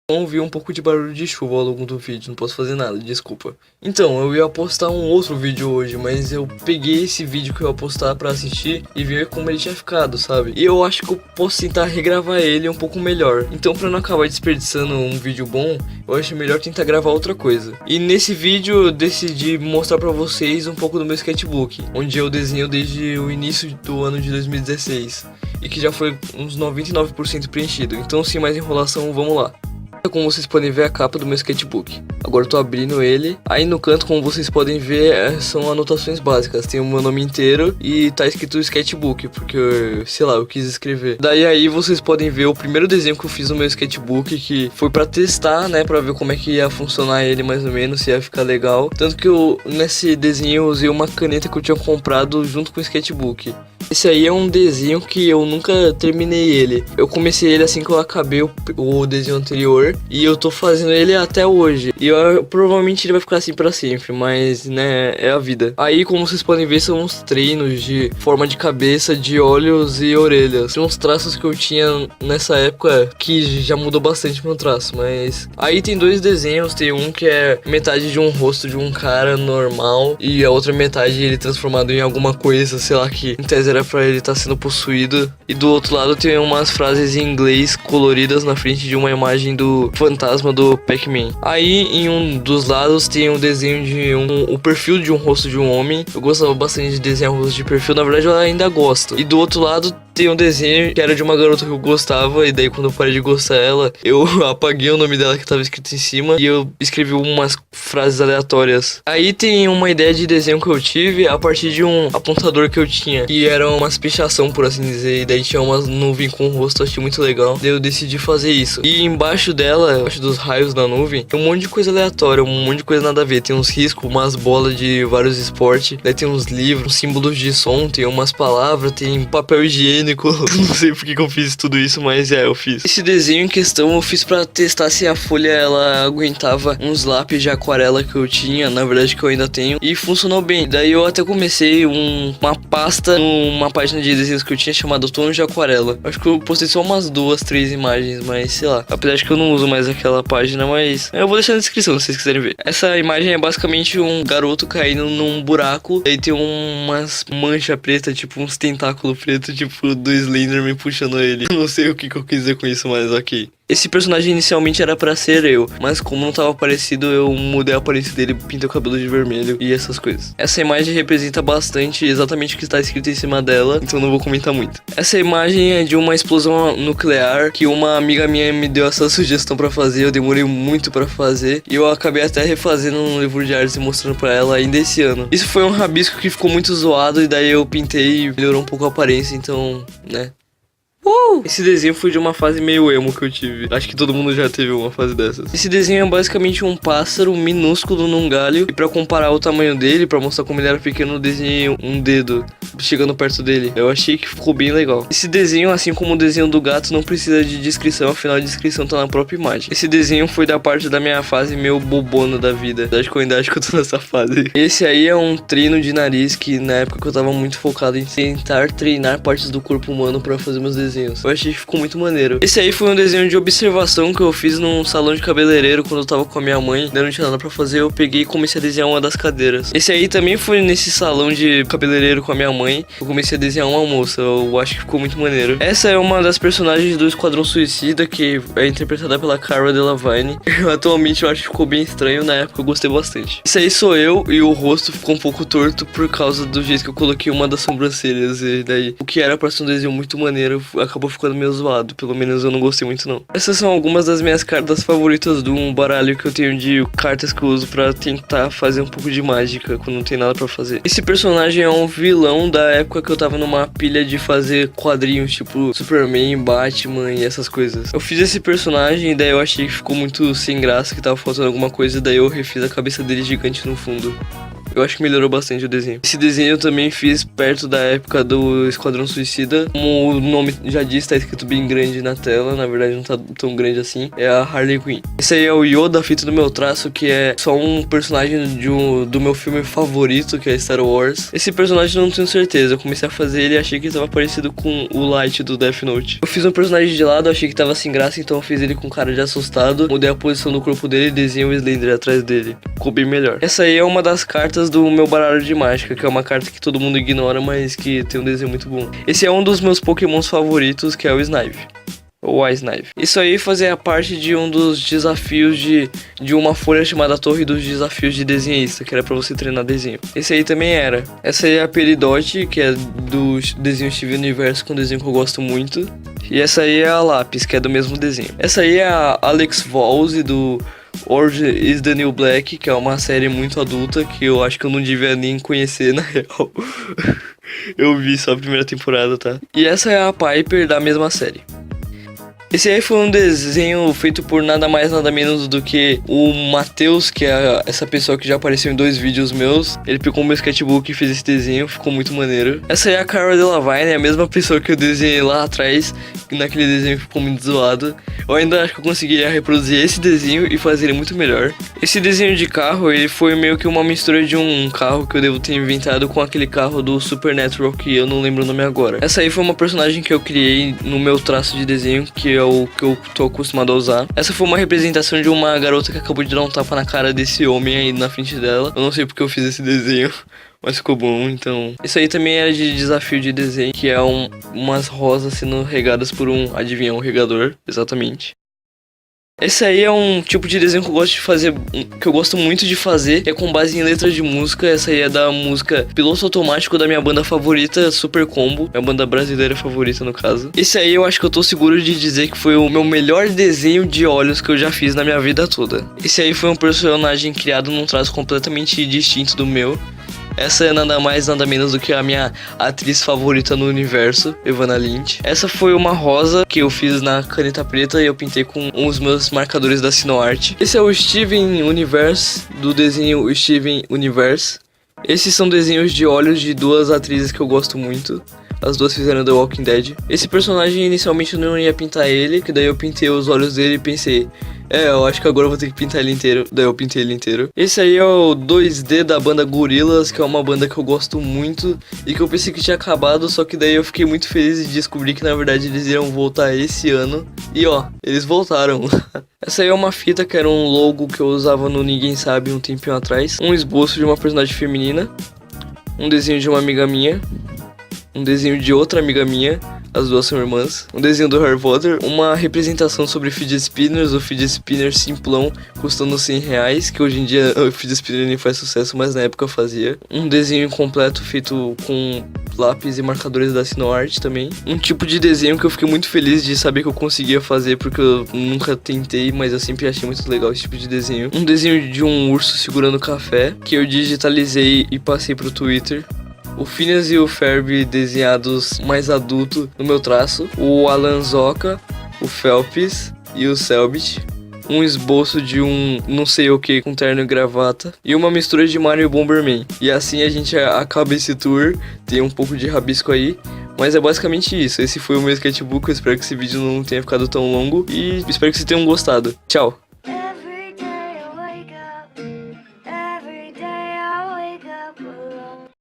Ouvi um pouco de barulho de chuva ao longo do vídeo, não posso fazer nada, desculpa. Então, eu ia postar um outro vídeo hoje, mas eu peguei esse vídeo que eu ia postar pra assistir e ver como ele tinha ficado, sabe? E eu acho que eu posso tentar regravar ele um pouco melhor. Então, pra não acabar desperdiçando um vídeo bom, eu acho melhor tentar gravar outra coisa. E nesse vídeo eu decidi mostrar pra vocês um pouco do meu sketchbook, onde eu desenho desde o início do ano de 2016 e que já foi uns 99% preenchido. Então, sem mais enrolação, vamos lá. Como vocês podem ver, a capa do meu sketchbook. Agora eu tô abrindo ele. Aí no canto, como vocês podem ver, são anotações básicas. Tem o meu nome inteiro e tá escrito sketchbook, porque, sei lá, eu quis escrever. Daí aí vocês podem ver o primeiro desenho que eu fiz no meu sketchbook, que foi pra testar, né, pra ver como é que ia funcionar ele mais ou menos, se ia ficar legal. Tanto que eu, nesse desenho, eu usei uma caneta que eu tinha comprado junto com o sketchbook. Esse aí é um desenho que eu nunca terminei ele. Eu comecei ele assim que eu acabei o desenho anterior e eu tô fazendo ele até hoje. E provavelmente ele vai ficar assim pra sempre, mas né, é a vida. Aí, como vocês podem ver, são uns treinos de forma de cabeça, de olhos e orelhas. São uns traços que eu tinha nessa época que já mudou bastante meu traço, mas... Aí tem dois desenhos, tem um que é metade de um rosto de um cara normal e a outra metade ele transformado em alguma coisa, sei lá, que em tese era pra ele estar sendo possuído. E do outro lado tem umas frases em inglês coloridas na frente de uma imagem do fantasma do Pac-Man. Aí em um dos lados tem um desenho de o perfil de um rosto de um homem. Eu gostava bastante de desenhar rosto de perfil, na verdade eu ainda gosto. E do outro lado tem um desenho que era de uma garota que eu gostava, e daí quando eu parei de gostar dela, eu apaguei o nome dela que tava escrito em cima e eu escrevi umas frases aleatórias. Aí tem uma ideia de desenho que eu tive a partir de um apontador que eu tinha, que era umas pichação, por assim dizer, e daí tinha umas nuvens com o rosto, eu achei muito legal. Daí eu decidi fazer isso. E embaixo dela, embaixo dos raios da nuvem, tem um monte de coisa aleatória, um monte de coisa nada a ver. Tem uns riscos, umas bolas de vários esportes, daí tem uns livros, uns símbolos de som, tem umas palavras, tem papel higiênico. Não sei porque que eu fiz tudo isso, mas eu fiz. Esse desenho em questão eu fiz pra testar se a folha ela aguentava uns lápis de aquarela que eu tinha, na verdade que eu ainda tenho, e funcionou bem. Daí eu até comecei uma pasta numa página de desenhos que eu tinha chamado Tons de Aquarela. Acho que eu postei só umas 2, 3 imagens, mas sei lá. Apesar de que eu não uso mais aquela página, mas eu vou deixar na descrição se vocês quiserem ver. Essa imagem é basicamente um garoto caindo num buraco, aí tem umas manchas pretas, tipo uns tentáculos pretos, tipo do Slenderman puxando ele. Não sei o que eu quis dizer com isso, mas ok. Esse personagem inicialmente era pra ser eu, mas como não tava parecido, eu mudei a aparência dele, pintei o cabelo de vermelho e essas coisas. Essa imagem representa bastante exatamente o que está escrito em cima dela, então não vou comentar muito. Essa imagem é de uma explosão nuclear que uma amiga minha me deu essa sugestão pra fazer, eu demorei muito pra fazer e eu acabei até refazendo um livro de artes e mostrando pra ela ainda esse ano. Isso foi um rabisco que ficou muito zoado e daí eu pintei e melhorou um pouco a aparência, então, né. Esse desenho foi de uma fase meio emo que eu tive. Acho que todo mundo já teve uma fase dessas. Esse desenho é basicamente um pássaro minúsculo num galho. E pra comparar o tamanho dele, pra mostrar como ele era pequeno, eu desenhei um dedo chegando perto dele. Eu achei que ficou bem legal. Esse desenho, assim como o desenho do gato, não precisa de descrição. Afinal, a descrição tá na própria imagem. Esse desenho foi da parte da minha fase meio bobona da vida. Acho que eu ainda acho que eu tô nessa fase. Esse aí é um treino de nariz que na época que eu tava muito focado em tentar treinar partes do corpo humano pra fazer meus desenhos. Eu achei que ficou muito maneiro. Esse aí foi um desenho de observação que eu fiz num salão de cabeleireiro quando eu tava com a minha mãe. Não tinha nada pra fazer, eu peguei e comecei a desenhar uma das cadeiras. Esse aí também foi nesse salão de cabeleireiro com a minha mãe. Eu comecei a desenhar uma moça, eu acho que ficou muito maneiro. Essa é uma das personagens do Esquadrão Suicida, que é interpretada pela Cara Delevingne. Atualmente eu acho que ficou bem estranho, na época eu gostei bastante. Esse aí sou eu e o rosto ficou um pouco torto por causa do jeito que eu coloquei uma das sobrancelhas. E daí, o que era pra ser um desenho muito maneiro acabou ficando meio zoado, pelo menos eu não gostei muito não. Essas são algumas das minhas cartas favoritas de um baralho que eu tenho de cartas que eu uso pra tentar fazer um pouco de mágica quando não tem nada pra fazer. Esse personagem é um vilão da época que eu tava numa pilha de fazer quadrinhos tipo Superman, Batman e essas coisas. Eu fiz esse personagem e daí eu achei que ficou muito sem graça, que tava faltando alguma coisa, e daí eu refiz a cabeça dele gigante no fundo. Eu acho que melhorou bastante o desenho. Esse desenho eu também fiz perto da época do Esquadrão Suicida. Como o nome já diz, tá escrito bem grande na tela. Na verdade não tá tão grande assim. É a Harley Quinn. Esse aí é o Yoda, fita do meu traço, que é só um personagem do meu filme favorito, que é Star Wars. Esse personagem eu não tenho certeza. Eu comecei a fazer ele e achei que ele tava parecido com o Light do Death Note. Eu fiz um personagem de lado, achei que tava sem graça, então eu fiz ele com cara de assustado. Mudei a posição do corpo dele e desenhei o Slender atrás dele. Ficou bem melhor. Essa aí é uma das cartas do meu baralho de mágica, que é uma carta que todo mundo ignora, mas que tem um desenho muito bom. Esse é um dos meus pokémons favoritos, que é o Snipe. Ou a Snipe. Isso aí fazia parte de um dos desafios de uma folha chamada Torre dos Desafios de Desenhista, que era pra você treinar desenho. Esse aí também era. Essa aí é a Peridot, que é do desenho Steven Universo, que é um desenho que eu gosto muito. E essa aí é a Lápis, que é do mesmo desenho. Essa aí é a Alex Volse, do Orange is the New Black, que é uma série muito adulta, que eu acho que eu não devia nem conhecer, na real. Eu vi só a primeira temporada, tá? E essa é a Piper da mesma série. Esse aí foi um desenho feito por nada mais nada menos do que o Matheus, que é essa pessoa que já apareceu em 2 vídeos meus. Ele pegou meu sketchbook e fez esse desenho, ficou muito maneiro. Essa aí é a Cara Delevingne, é a mesma pessoa que eu desenhei lá atrás, que naquele desenho ficou muito zoado. Eu ainda acho que eu conseguiria reproduzir esse desenho e fazer ele muito melhor. Esse desenho de carro, ele foi meio que uma mistura de um carro que eu devo ter inventado com aquele carro do Supernatural, que eu não lembro o nome agora. Essa aí foi uma personagem que eu criei no meu traço de desenho, que é o que eu tô acostumado a usar. Essa foi uma representação de uma garota que acabou de dar um tapa na cara desse homem aí na frente dela. Eu não sei porque eu fiz esse desenho, mas ficou bom, então... Isso aí também era de desafio de desenho, que é umas rosas sendo regadas por adivinha, um regador, exatamente. Esse aí é um tipo de desenho que eu gosto de fazer, que eu gosto muito de fazer, que é com base em letras de música. Essa aí é da música Piloto Automático da minha banda favorita, Super Combo, minha banda brasileira favorita no caso. Esse aí eu acho que eu tô seguro de dizer que foi o meu melhor desenho de olhos que eu já fiz na minha vida toda. Esse aí foi um personagem criado num traço completamente distinto do meu. Essa é nada mais, nada menos do que a minha atriz favorita no universo, Evanna Lynch. Essa foi uma rosa que eu fiz na caneta preta e eu pintei com os meus marcadores da Sinoart. Esse é o Steven Universe, do desenho Steven Universe. Esses são desenhos de olhos de 2 atrizes que eu gosto muito. As 2 fizeram The Walking Dead. Esse personagem inicialmente eu não ia pintar ele, que daí eu pintei os olhos dele e pensei, eu acho que agora eu vou ter que pintar ele inteiro. Daí eu pintei ele inteiro. Esse aí é o 2D da banda Gorillaz, que é uma banda que eu gosto muito e que eu pensei que tinha acabado, só que daí eu fiquei muito feliz de descobrir que na verdade eles iam voltar esse ano. E ó, eles voltaram. Essa aí é uma fita que era um logo que eu usava no Ninguém Sabe um tempinho atrás. Um esboço de uma personagem feminina. Um desenho de uma amiga minha. Um desenho de outra amiga minha, as 2 são irmãs. Um desenho do Harry Potter. Uma representação sobre fidget spinners, o fidget spinner simplão, custando R$100, que hoje em dia o fidget spinner nem faz sucesso, mas na época eu fazia. Um desenho completo feito com lápis e marcadores da Sinoart também. Um tipo de desenho que eu fiquei muito feliz de saber que eu conseguia fazer, porque eu nunca tentei, mas eu sempre achei muito legal esse tipo de desenho. Um desenho de um urso segurando café, que eu digitalizei e passei pro Twitter. O Phineas e o Ferb desenhados mais adulto no meu traço. O Alan Zoka, o Phelps e o Selbit. Um esboço de um não sei o que com terno e gravata. E uma mistura de Mario e Bomberman. E assim a gente acaba esse tour. Tem um pouco de rabisco aí. Mas é basicamente isso. Esse foi o meu sketchbook. Eu espero que esse vídeo não tenha ficado tão longo. E espero que vocês tenham gostado. Tchau!